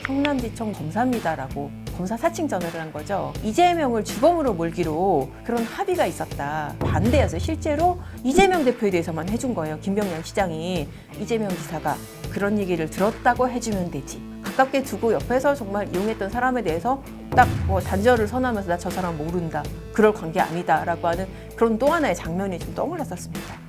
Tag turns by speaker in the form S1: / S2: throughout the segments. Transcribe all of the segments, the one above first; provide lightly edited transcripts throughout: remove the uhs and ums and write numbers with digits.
S1: 성남지청 검사입니다라고 검사 사칭 전화를 한 거죠. 이재명을 주범으로 몰기로 그런 합의가 있었다. 반대였어요. 실제로 이재명 대표에 대해서만 해준 거예요. 김병량 시장이. 이재명 지사가 그런 얘기를 들었다고 해주면 되지. 가깝게 두고 옆에서 정말 이용했던 사람에 대해서 딱 뭐 단절을 선언하면서 나 저 사람 모른다. 그럴 관계 아니다. 라고 하는 그런 또 하나의 장면이 좀 떠올랐었습니다.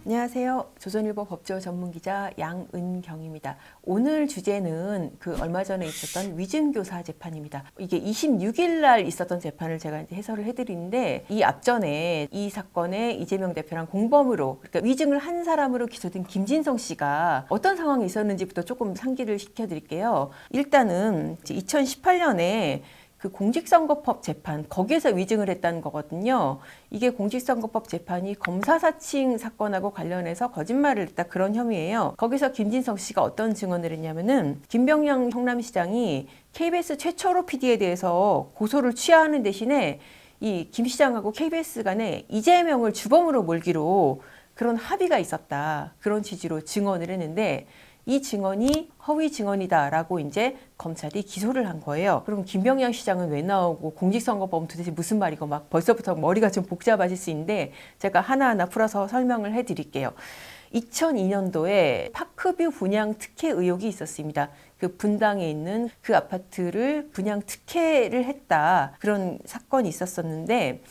S1: 안녕하세요. 조선일보 법조 전문기자 양은경입니다. 오늘 주제는 그 얼마 전에 있었던 위증교사 재판입니다. 이게 26일 날 있었던 재판을 제가 이제 해설을 해드리는데 이 앞전에 이 사건에 이재명 대표랑 공범으로 그러니까 위증을 한 사람으로 기소된 김진성 씨가 어떤 상황이 있었는지부터 조금 상기를 시켜드릴게요. 일단은 2018년에 그 공직선거법 재판, 거기에서 위증을 했다는 거거든요. 이게 공직선거법 재판이 검사 사칭 사건하고 관련해서 거짓말을 했다 그런 혐의예요. 거기서 김진성 씨가 어떤 증언을 했냐면은 김병량 성남시장이 KBS 최철호 PD에 대해서 고소를 취하하는 대신에 이 김 시장하고 KBS 간에 이재명을 주범으로 몰기로 그런 합의가 있었다. 그런 취지로 증언을 했는데 이 증언이 허위 증언이다라고 이제 검찰이 기소를 한 거예요. 그럼 김병량 시장은 왜 나오고 공직선거법은 도대체 무슨 말이고 막 벌써부터 머리가 좀 복잡하실 수 있는데 제가 하나하나 풀어서 설명을 해드릴게요. 2002년도에 파크뷰 분양 특혜 의혹이 있었습니다. 그 분당에 있는 그 아파트를 분양 특혜를 했다. 그런 사건이 있었었는데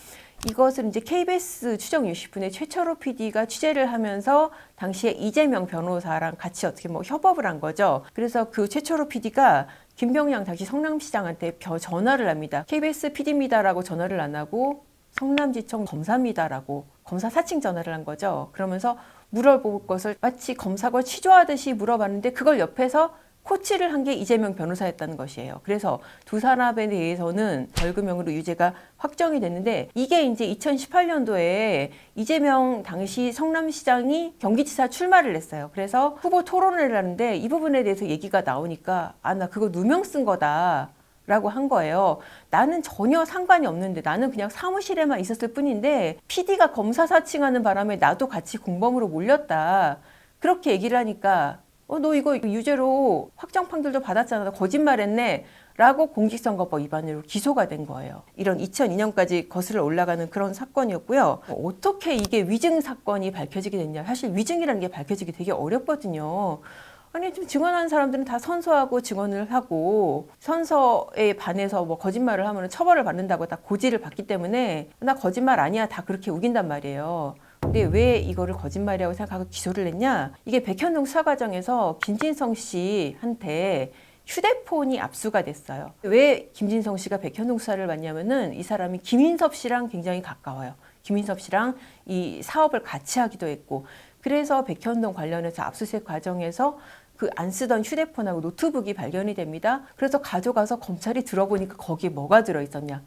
S1: 이것을 이제 KBS 추정 60분의 최철호 PD가 취재를 하면서 당시에 이재명 변호사랑 같이 어떻게 뭐 협업을 한 거죠. 그래서 그 최철호 PD가 김병량 당시 성남시장한테 전화를 합니다. KBS PD입니다라고 전화를 안 하고 성남지청 검사입니다라고 검사 사칭 전화를 한 거죠. 그러면서 물어볼 것을 마치 검사가 취조하듯이 물어봤는데 그걸 옆에서 코치를 한 게 이재명 변호사였다는 것이에요. 그래서 두 사람에 대해서는 벌금형으로 유죄가 확정이 됐는데 이게 이제 2018년도에 이재명 당시 성남시장이 경기지사 출마를 했어요. 그래서 후보 토론을 하는데 이 부분에 대해서 얘기가 나오니까 나 그거 누명 쓴 거다. 라고 한 거예요. 나는 전혀 상관이 없는데 나는 그냥 사무실에만 있었을 뿐인데 PD가 검사 사칭하는 바람에 나도 같이 공범으로 몰렸다. 그렇게 얘기를 하니까 너 이거 유죄로 확정 판결도 받았잖아. 너 거짓말했네. 라고 공직선거법 위반으로 기소가 된 거예요. 이런 2002년까지 거슬러 올라가는 그런 사건이었고요. 어떻게 이게 위증 사건이 밝혀지게 됐냐. 사실 위증이라는 게 밝혀지기 되게 어렵거든요. 아니 좀 증언하는 사람들은 다 선서하고 증언을 하고 선서에 반해서 뭐 거짓말을 하면 처벌을 받는다고 다 고지를 받기 때문에 나 거짓말 아니야. 다 그렇게 우긴단 말이에요. 근데 왜 이거를 거짓말이라고 생각하고 기소를 했냐? 이게 백현동 수사 과정에서 김진성 씨한테 휴대폰이 압수가 됐어요. 왜 김진성 씨가 백현동 수사를 받냐면은 이 사람이 김인섭 씨랑 굉장히 가까워요. 김인섭 씨랑 이 사업을 같이 하기도 했고 그래서 백현동 관련해서 압수수색 과정에서 그 안 쓰던 휴대폰하고 노트북이 발견이 됩니다. 그래서 가져가서 검찰이 들어보니까 거기에 뭐가 들어있었냐?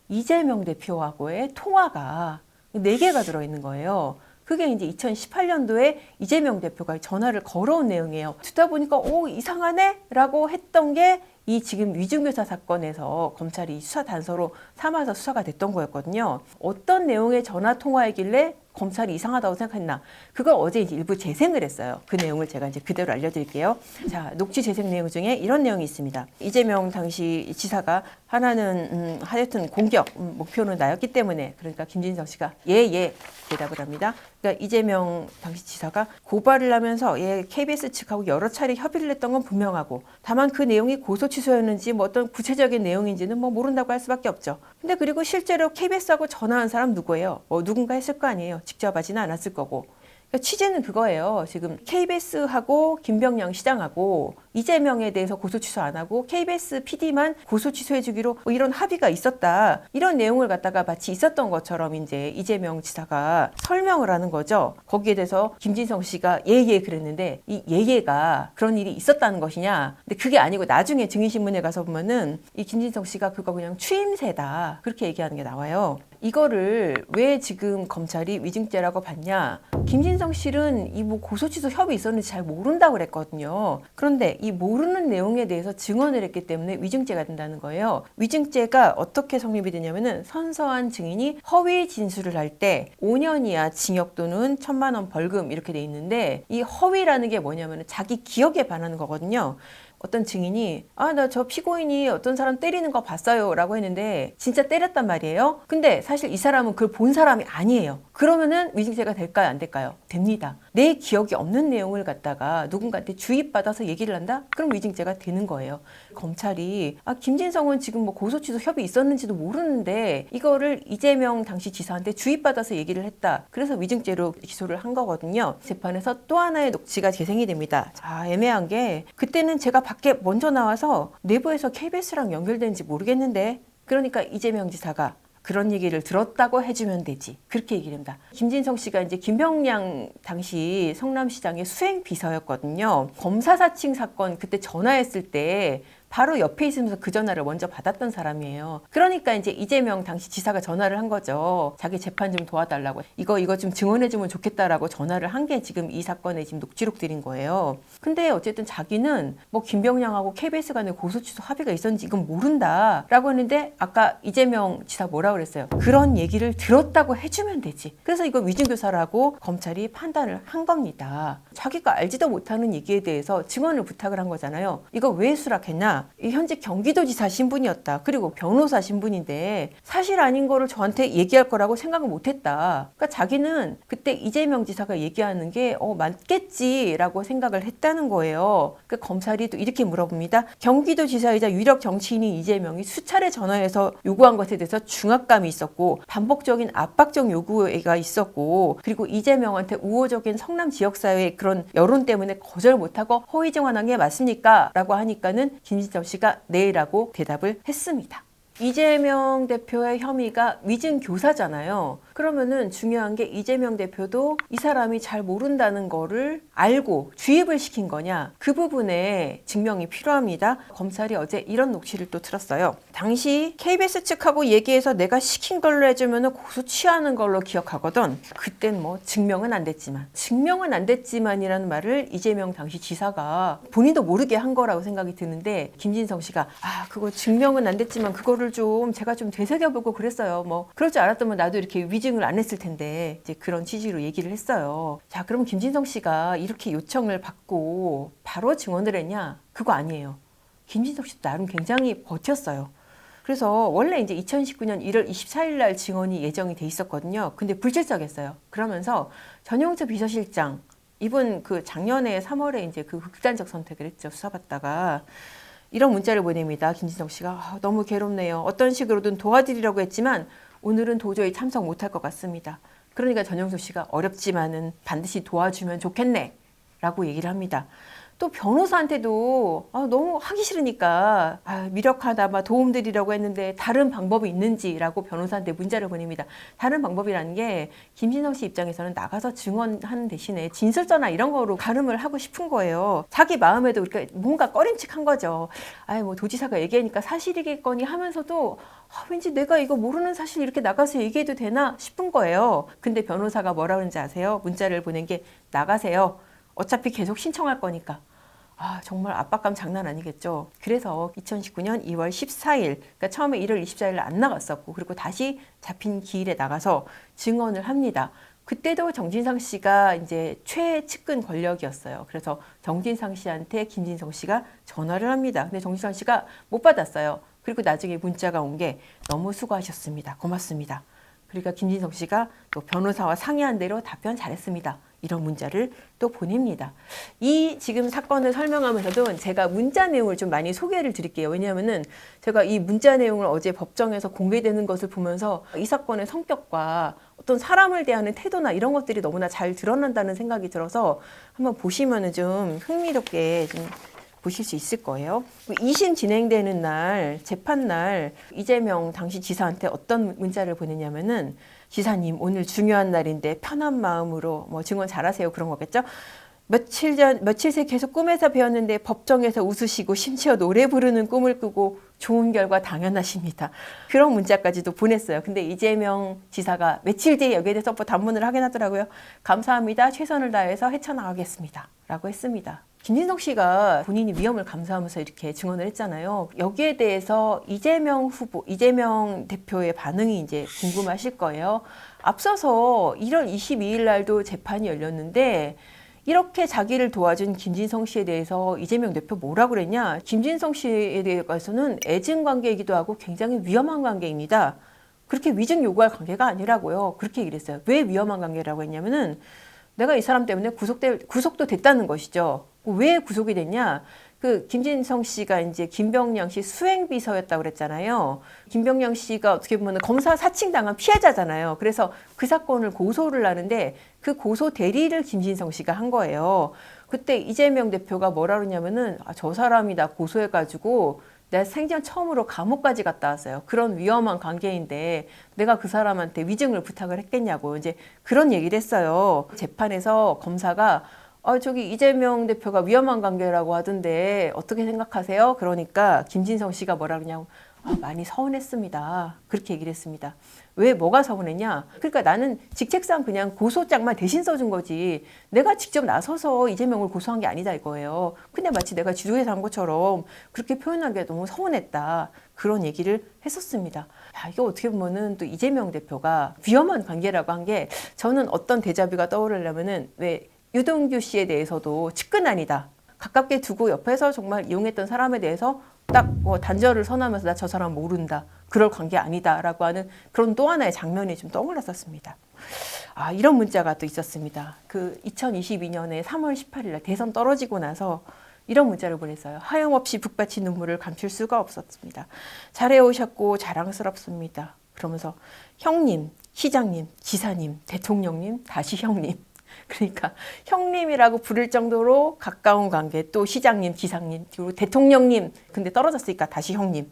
S1: 이재명 대표하고의 통화가 4개가 들어있는 거예요. 그게 이제 2018년도에 이재명 대표가 전화를 걸어온 내용이에요. 듣다 보니까 이상하네? 라고 했던 게 이 지금 위증교사 사건에서 검찰이 수사 단서로 삼아서 수사가 됐던 거였거든요. 어떤 내용의 전화 통화이길래 검찰이 이상하다고 생각했나? 그걸 어제 이제 일부 재생을 했어요. 그 내용을 제가 이제 그대로 알려드릴게요. 자, 녹취 재생 내용 중에 이런 내용이 있습니다. 이재명 당시 지사가 하나는 하여튼 공격 목표는 나였기 때문에 그러니까 김진성 씨가 예 대답을 합니다. 그러니까 이재명 당시 지사가 고발을 하면서 KBS 측하고 여러 차례 협의를 했던 건 분명하고 다만 그 내용이 고소 취소였는지 뭐 어떤 구체적인 내용인지는 뭐 모른다고 할 수밖에 없죠. 근데 그리고 실제로 KBS하고 전화한 사람 누구예요? 누군가 했을 거 아니에요. 직접 하지는 않았을 거고. 그러니까 취재는 그거예요. 지금 KBS하고 김병량 시장하고 이재명에 대해서 고소 취소 안 하고 KBS PD만 고소 취소해 주기로 뭐 이런 합의가 있었다. 이런 내용을 갖다가 마치 있었던 것처럼 이제 이재명 지사가 설명을 하는 거죠. 거기에 대해서 김진성 씨가 예 그랬는데 이 예가 그런 일이 있었다는 것이냐. 근데 그게 아니고 나중에 증인신문에 가서 보면은 이 김진성 씨가 그거 그냥 추임새다. 그렇게 얘기하는 게 나와요. 이거를 왜 지금 검찰이 위증죄라고 봤냐? 김진성 씨는 이 뭐 고소취소 협의 있었는지 잘 모른다고 그랬거든요. 그런데 이 모르는 내용에 대해서 증언을 했기 때문에 위증죄가 된다는 거예요. 위증죄가 어떻게 성립이 되냐면은 선서한 증인이 허위 진술을 할 때 5년 이하 징역 또는 1,000만 원 벌금 이렇게 돼 있는데 이 허위라는 게 뭐냐면은 자기 기억에 반하는 거거든요. 어떤 증인이 나 저 피고인이 어떤 사람 때리는 거 봤어요 라고 했는데 진짜 때렸단 말이에요. 근데 사실 이 사람은 그걸 본 사람이 아니에요. 그러면은 위증죄가 될까요? 안 될까요? 됩니다. 내 기억이 없는 내용을 갖다가 누군가한테 주입받아서 얘기를 한다? 그럼 위증죄가 되는 거예요. 검찰이 김진성은 지금 뭐 고소취소 협의 있었는지도 모르는데 이거를 이재명 당시 지사한테 주입받아서 얘기를 했다. 그래서 위증죄로 기소를 한 거거든요. 재판에서 또 하나의 녹취가 재생이 됩니다. 애매한 게 그때는 제가 밖에 먼저 나와서 내부에서 KBS랑 연결되는지 모르겠는데, 그러니까 이재명 지사가 그런 얘기를 들었다고 해주면 되지. 그렇게 얘기를 합니다. 김진성 씨가 이제 김병량 당시 성남시장의 수행비서였거든요. 검사 사칭 사건 그때 전화했을 때 바로 옆에 있으면서 그 전화를 먼저 받았던 사람이에요. 그러니까 이제 이재명 당시 지사가 전화를 한 거죠. 자기 재판 좀 도와달라고. 이거 좀 증언해주면 좋겠다라고 전화를 한 게 지금 이 사건의 지금 녹취록들인 거예요. 근데 어쨌든 자기는 뭐 김병량하고 KBS 간에 고소취소 합의가 있었는지 이건 모른다라고 했는데 아까 이재명 지사 뭐라고 그랬어요? 그런 얘기를 들었다고 해주면 되지. 그래서 이거 위증교사라고 검찰이 판단을 한 겁니다. 자기가 알지도 못하는 얘기에 대해서 증언을 부탁을 한 거잖아요. 이거 왜 수락했나? 이 현직 경기도지사 신분이었다. 그리고 변호사 신분인데 사실 아닌 거를 저한테 얘기할 거라고 생각을 못했다. 그러니까 자기는 그때 이재명 지사가 얘기하는 게 맞겠지라고 생각을 했다는 거예요. 그러니까 검찰이 또 이렇게 물어봅니다. 경기도지사이자 유력 정치인인 이재명이 수차례 전화해서 요구한 것에 대해서 중압감이 있었고 반복적인 압박적 요구가 있었고, 그리고 이재명한테 우호적인 성남 지역사회의 그런 여론 때문에 거절 못하고 허위 증언한 게 맞습니까? 라고 하니까는 김진성 씨가 네라고 대답을 했습니다. 이재명 대표의 혐의가 위증교사잖아요. 그러면은 중요한 게 이재명 대표도 이 사람이 잘 모른다는 거를 알고 주입을 시킨 거냐, 그 부분에 증명이 필요합니다. 검찰이 어제 이런 녹취를 또 들었어요. 당시 KBS 측하고 얘기해서 내가 시킨 걸로 해주면 고소 취하는 걸로 기억하거든. 그땐 뭐 증명은 안 됐지만이라는 말을 이재명 당시 지사가 본인도 모르게 한 거라고 생각이 드는데, 김진성 씨가 그거 증명은 안 됐지만 그거를 좀 제가 좀 되새겨보고 그랬어요. 뭐 그럴 줄 알았다면 나도 이렇게 위증을 안 했을 텐데, 이제 그런 취지로 얘기를 했어요. 자, 그럼 김진성 씨가 이렇게 요청을 받고 바로 증언을 했냐? 그거 아니에요. 김진성 씨도 나름 굉장히 버텼어요. 그래서 원래 이제 2019년 1월 24일 날 증언이 예정이 돼 있었거든요. 근데 불출석했어요. 그러면서 전용철 비서실장, 이분 그 작년에 3월에 이제 그 극단적 선택을 했죠. 수사받다가. 이런 문자를 보냅니다. 김진성 씨가 너무 괴롭네요. 어떤 식으로든 도와드리려고 했지만 오늘은 도저히 참석 못할 것 같습니다. 그러니까 전영석 씨가 어렵지만은 반드시 도와주면 좋겠네 라고 얘기를 합니다. 또 변호사한테도 너무 하기 싫으니까 미력하다 도움드리려고 했는데 다른 방법이 있는지라고 변호사한테 문자를 보냅니다. 다른 방법이라는 게 김진성 씨 입장에서는 나가서 증언하는 대신에 진술서나 이런 거로 가름을 하고 싶은 거예요. 자기 마음에도 그러니까 뭔가 꺼림칙한 거죠. 뭐 도지사가 얘기하니까 사실이겠거니 하면서도 왠지 내가 이거 모르는 사실 이렇게 나가서 얘기해도 되나 싶은 거예요. 근데 변호사가 뭐라 그러는지 아세요? 문자를 보낸 게 나가세요. 어차피 계속 신청할 거니까. 정말 압박감 장난 아니겠죠. 그래서 2019년 2월 14일, 그러니까 처음에 1월 24일 안 나갔었고, 그리고 다시 잡힌 기일에 나가서 증언을 합니다. 그때도 정진상 씨가 이제 최측근 권력이었어요. 그래서 정진상 씨한테 김진성 씨가 전화를 합니다. 근데 정진상 씨가 못 받았어요. 그리고 나중에 문자가 온 게 너무 수고하셨습니다. 고맙습니다. 그러니까 김진성 씨가 또 변호사와 상의한 대로 답변 잘했습니다. 이런 문자를 또 보냅니다. 이 지금 사건을 설명하면서도 제가 문자 내용을 좀 많이 소개를 드릴게요. 왜냐하면은 제가 이 문자 내용을 어제 법정에서 공개되는 것을 보면서 이 사건의 성격과 어떤 사람을 대하는 태도나 이런 것들이 너무나 잘 드러난다는 생각이 들어서 한번 보시면은 좀 흥미롭게 좀 보실 수 있을 거예요. 2심 진행되는 날, 재판 날 이재명 당시 지사한테 어떤 문자를 보냈냐면은, 지사님 오늘 중요한 날인데 편한 마음으로 증언 잘하세요 그런 거겠죠. 며칠 새 계속 꿈에서 배웠는데 법정에서 웃으시고 심지어 노래 부르는 꿈을 꾸고 좋은 결과 당연하십니다. 그런 문자까지도 보냈어요. 근데 이재명 지사가 며칠 뒤에 여기에 대해서 답문을 하긴 하더라고요. 감사합니다. 최선을 다해서 헤쳐나가겠습니다. 라고 했습니다. 김진석 씨가 본인이 위험을 감수하면서 이렇게 증언을 했잖아요. 여기에 대해서 이재명 대표의 반응이 이제 궁금하실 거예요. 앞서서 1월 22일 날도 재판이 열렸는데 이렇게 자기를 도와준 김진성 씨에 대해서 이재명 대표 뭐라고 그랬냐? 김진성 씨에 대해서는 애증 관계이기도 하고 굉장히 위험한 관계입니다. 그렇게 위증 요구할 관계가 아니라고요. 그렇게 얘기를 했어요. 왜 위험한 관계라고 했냐면은 내가 이 사람 때문에 구속도 됐다는 것이죠. 왜 구속이 됐냐? 그 김진성 씨가 이제 김병량 씨 수행비서였다고 그랬잖아요. 김병량 씨가 어떻게 보면 검사 사칭당한 피해자잖아요. 그래서 그 사건을 고소를 하는데 그 고소 대리를 김진성 씨가 한 거예요. 그때 이재명 대표가 뭐라 그러냐면은 저 사람이 나 고소해가지고 내가 생전 처음으로 감옥까지 갔다 왔어요. 그런 위험한 관계인데 내가 그 사람한테 위증을 부탁을 했겠냐고 이제 그런 얘기를 했어요. 재판에서 검사가 저기 이재명 대표가 위험한 관계라고 하던데 어떻게 생각하세요? 그러니까 김진성 씨가 뭐라 그러냐고 많이 서운했습니다. 그렇게 얘기를 했습니다. 왜 뭐가 서운했냐? 그러니까 나는 직책상 그냥 고소장만 대신 써준 거지 내가 직접 나서서 이재명을 고소한 게 아니다 이거예요. 근데 마치 내가 주도해서 한 것처럼 그렇게 표현한 게 너무 서운했다. 그런 얘기를 했었습니다. 이게 어떻게 보면은 또 이재명 대표가 위험한 관계라고 한 게 저는 어떤 데자뷰가 떠오르려면은 왜 유동규 씨에 대해서도 측근아니다. 가깝게 두고 옆에서 정말 이용했던 사람에 대해서 딱 단절을 선언하면서 나 저 사람 모른다. 그럴 관계 아니다라고 하는 그런 또 하나의 장면이 좀 떠올랐었습니다. 이런 문자가 또 있었습니다. 그 2022년에 3월 18일 날 대선 떨어지고 나서 이런 문자를 보냈어요. 하염없이 북받친 눈물을 감출 수가 없었습니다. 잘해오셨고 자랑스럽습니다. 그러면서 형님, 시장님, 지사님, 대통령님, 다시 형님. 그러니까 형님이라고 부를 정도로 가까운 관계, 또 시장님, 지사님, 그리고 대통령님, 근데 떨어졌으니까 다시 형님.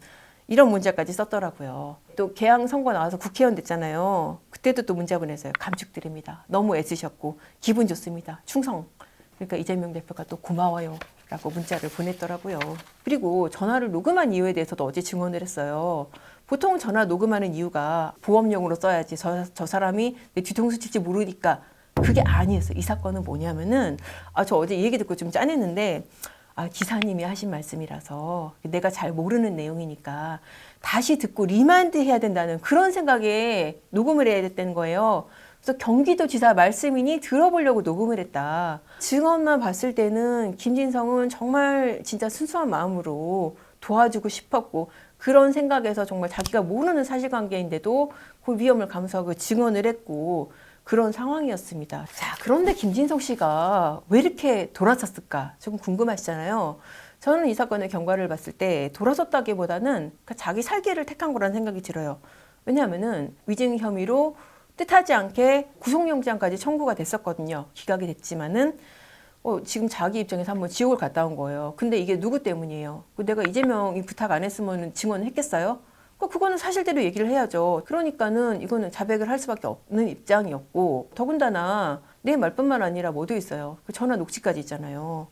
S1: 이런 문자까지 썼더라고요. 또 개항 선거 나와서 국회의원 됐잖아요. 그때도 또 문자 보냈어요. 감축드립니다. 너무 애쓰셨고 기분 좋습니다. 충성. 그러니까 이재명 대표가 또 고마워요 라고 문자를 보냈더라고요. 그리고 전화를 녹음한 이유에 대해서도 어제 증언을 했어요. 보통 전화 녹음하는 이유가 보험용으로 써야지 저 사람이 내 뒤통수 칠지 모르니까 그게 아니었어요. 이 사건은 뭐냐면은 저 어제 이 얘기 듣고 좀 짠했는데 기사님이 하신 말씀이라서 내가 잘 모르는 내용이니까 다시 듣고 리마인드 해야 된다는 그런 생각에 녹음을 해야 됐다는 거예요. 그래서 경기도지사 말씀이니 들어보려고 녹음을 했다. 증언만 봤을 때는 김진성은 정말 진짜 순수한 마음으로 도와주고 싶었고 그런 생각에서 정말 자기가 모르는 사실관계인데도 그 위험을 감수하고 증언을 했고 그런 상황이었습니다. 자, 그런데 김진성 씨가 왜 이렇게 돌아섰을까? 조금 궁금하시잖아요. 저는 이 사건의 경과를 봤을 때 돌아섰다기보다는 자기 살기를 택한 거라는 생각이 들어요. 왜냐하면은 위증 혐의로 뜻하지 않게 구속영장까지 청구가 됐었거든요. 기각이 됐지만은 지금 자기 입장에서 한번 지옥을 갔다 온 거예요. 근데 이게 누구 때문이에요? 내가 이재명이 부탁 안 했으면 증언을 했겠어요? 그거는 사실대로 얘기를 해야죠. 그러니까는 이거는 자백을 할 수밖에 없는 입장이었고 더군다나 내 말뿐만 아니라 뭐도 있어요. 그 전화 녹취까지 있잖아요.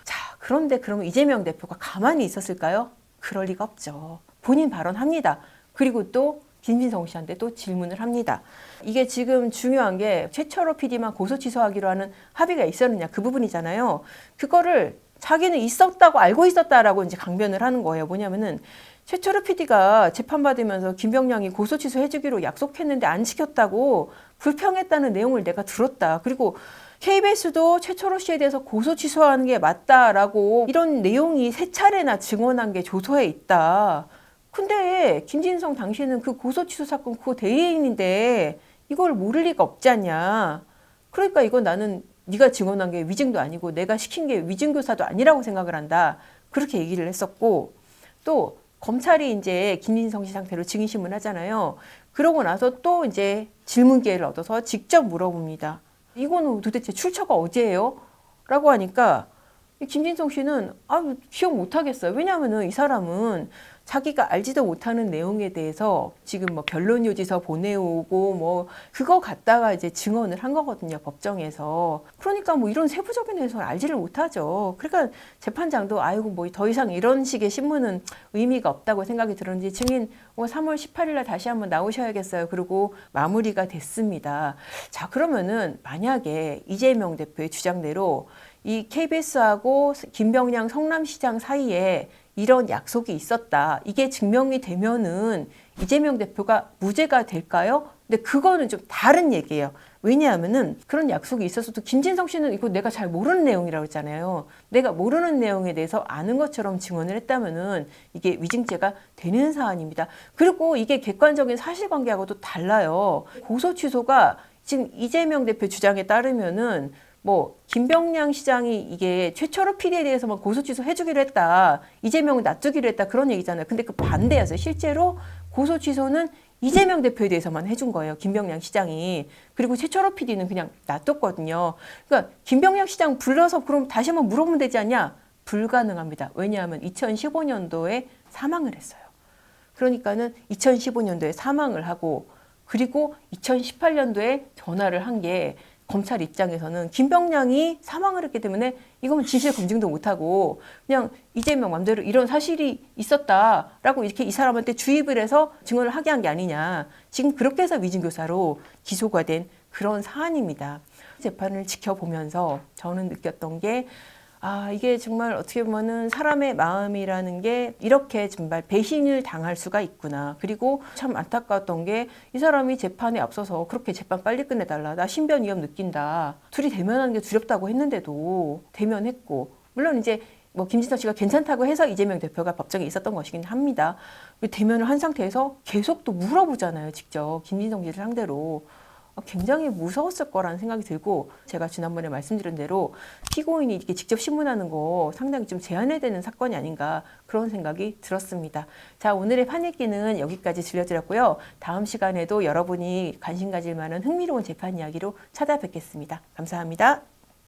S1: 자, 그런데 그러면 이재명 대표가 가만히 있었을까요? 그럴 리가 없죠. 본인 발언합니다. 그리고 또 김진성 씨한테 또 질문을 합니다. 이게 지금 중요한 게 최철호 PD만 고소 취소하기로 하는 합의가 있었느냐 그 부분이잖아요. 그거를 자기는 있었다고 알고 있었다라고 이제 강변을 하는 거예요. 뭐냐면은 최철호 PD가 재판받으면서 김병량이 고소 취소해주기로 약속했는데 안 지켰다고 불평했다는 내용을 내가 들었다. 그리고 KBS도 최철호 씨에 대해서 고소 취소하는 게 맞다라고 이런 내용이 3차례나 증언한 게 조서에 있다. 근데 김진성 당시에는 그 고소 취소 사건 그 대리인인데 이걸 모를 리가 없지 않냐. 그러니까 이건 나는 네가 증언한 게 위증도 아니고 내가 시킨 게 위증교사도 아니라고 생각을 한다. 그렇게 얘기를 했었고 또 검찰이 이제 김진성 씨 상태로 증인신문 하잖아요. 그러고 나서 또 이제 질문 기회를 얻어서 직접 물어봅니다. 이거는 도대체 출처가 어디예요? 라고 하니까 김진성 씨는 기억 못 하겠어요. 왜냐하면은 이 사람은 자기가 알지도 못하는 내용에 대해서 지금 뭐 변론 요지서 보내오고 뭐 그거 갖다가 이제 증언을 한 거거든요. 법정에서. 그러니까 뭐 이런 세부적인 내용을 알지를 못하죠. 그러니까 재판장도 뭐 더 이상 이런 식의 신문은 의미가 없다고 생각이 들었는지 증인 3월 18일 날 다시 한번 나오셔야겠어요. 그리고 마무리가 됐습니다. 자, 그러면은 만약에 이재명 대표의 주장대로 이 KBS하고 김병량 성남시장 사이에 이런 약속이 있었다. 이게 증명이 되면은 이재명 대표가 무죄가 될까요? 근데 그거는 좀 다른 얘기예요. 왜냐하면은 그런 약속이 있었어도 김진성 씨는 이거 내가 잘 모르는 내용이라고 했잖아요. 내가 모르는 내용에 대해서 아는 것처럼 증언을 했다면은 이게 위증죄가 되는 사안입니다. 그리고 이게 객관적인 사실관계하고도 달라요. 고소 취소가 지금 이재명 대표 주장에 따르면은 뭐 김병량 시장이 이게 최철호 PD에 대해서만 고소 취소 해주기로 했다. 이재명을 놔두기로 했다. 그런 얘기잖아요. 근데 그 반대였어요. 실제로 고소 취소는 이재명 대표에 대해서만 해준 거예요. 김병량 시장이. 그리고 최철호 PD는 그냥 놔뒀거든요. 그러니까 김병량 시장 불러서 그럼 다시 한번 물어보면 되지 않냐? 불가능합니다. 왜냐하면 2015년도에 사망을 했어요. 그러니까는 2015년도에 사망을 하고 그리고 2018년도에 전화를 한 게 검찰 입장에서는 김병량이 사망을 했기 때문에 이거는 진실 검증도 못하고 그냥 이재명 맘대로 이런 사실이 있었다라고 이렇게 이 사람한테 주입을 해서 증언을 하게 한 게 아니냐. 지금 그렇게 해서 위증교사로 기소가 된 그런 사안입니다. 재판을 지켜보면서 저는 느꼈던 게 이게 정말 어떻게 보면은 사람의 마음이라는 게 이렇게 정말 배신을 당할 수가 있구나. 그리고 참 안타까웠던 게 이 사람이 재판에 앞서서 그렇게 재판 빨리 끝내달라. 나 신변 위험 느낀다. 둘이 대면하는 게 두렵다고 했는데도 대면했고. 물론 이제 뭐 김진석 씨가 괜찮다고 해서 이재명 대표가 법정에 있었던 것이긴 합니다. 대면을 한 상태에서 계속 또 물어보잖아요. 직접 김진석 씨를 상대로. 굉장히 무서웠을 거라는 생각이 들고 제가 지난번에 말씀드린 대로 피고인이 이렇게 직접 신문하는 거 상당히 좀 제한해야 되는 사건이 아닌가 그런 생각이 들었습니다. 자, 오늘의 판읽기는 여기까지 들려드렸고요. 다음 시간에도 여러분이 관심 가질 만한 흥미로운 재판 이야기로 찾아뵙겠습니다. 감사합니다.